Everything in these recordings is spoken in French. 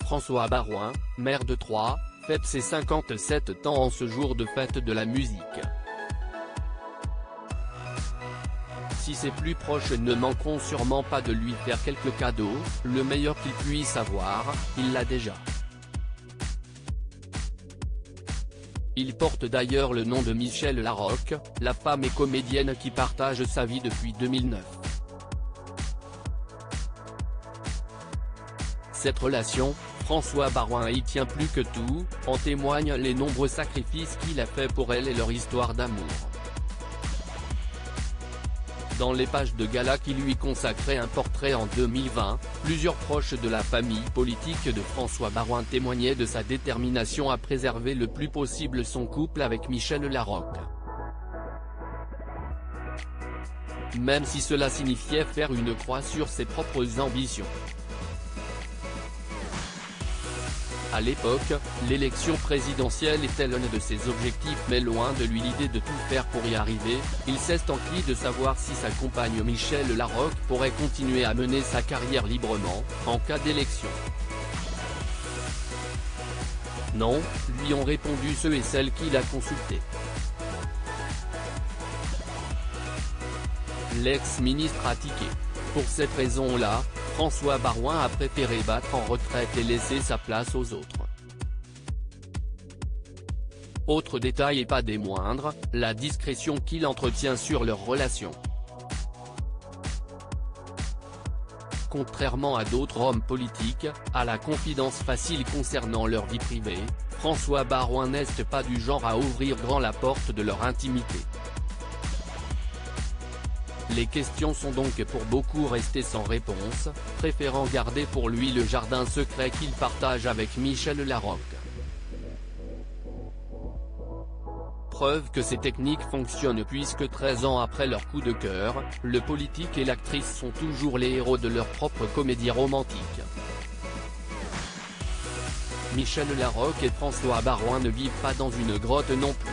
François Baroin, maire de Troyes, fête ses 57 ans en ce jour de fête de la musique. Si ses plus proches ne manqueront sûrement pas de lui faire quelques cadeaux, le meilleur qu'il puisse avoir, il l'a déjà. Il porte d'ailleurs le nom de Michèle Larocque, la femme et comédienne qui partage sa vie depuis 2009. Cette relation, François Baroin y tient plus que tout, en témoignent les nombreux sacrifices qu'il a fait pour elle et leur histoire d'amour. Dans les pages de gala qui lui consacraient un portrait en 2020, plusieurs proches de la famille politique de François Baroin témoignaient de sa détermination à préserver le plus possible son couple avec Michèle Larocque. Même si cela signifiait faire une croix sur ses propres ambitions. À l'époque, l'élection présidentielle était l'un de ses objectifs mais loin de lui l'idée de tout faire pour y arriver, il s'est enquis de savoir si sa compagne Michèle Larocque pourrait continuer à mener sa carrière librement, en cas d'élection. Non, lui ont répondu ceux et celles qu'il a consultés. L'ex-ministre a tiqué. Pour cette raison-là, François Baroin a préféré battre en retraite et laisser sa place aux autres. Autre détail et pas des moindres, la discrétion qu'il entretient sur leur relation. Contrairement à d'autres hommes politiques, à la confidence facile concernant leur vie privée, François Baroin n'est pas du genre à ouvrir grand la porte de leur intimité. Les questions sont donc pour beaucoup restées sans réponse, préférant garder pour lui le jardin secret qu'il partage avec Michèle Larocque. Preuve que ces techniques fonctionnent puisque 13 ans après leur coup de cœur, le politique et l'actrice sont toujours les héros de leur propre comédie romantique. Michèle Larocque et François Baroin ne vivent pas dans une grotte non plus.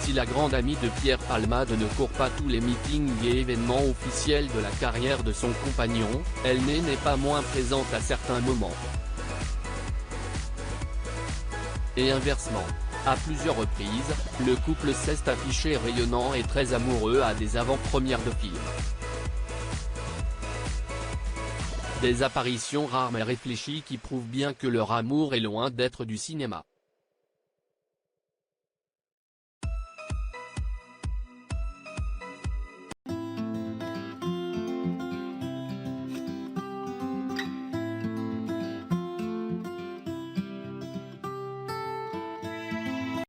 Si la grande amie de Pierre Palmade ne court pas tous les meetings et événements officiels de la carrière de son compagnon, elle n'est pas moins présente à certains moments. Et inversement. À plusieurs reprises, le couple s'est affiché rayonnant et très amoureux à des avant-premières de films. Des apparitions rares mais réfléchies qui prouvent bien que leur amour est loin d'être du cinéma.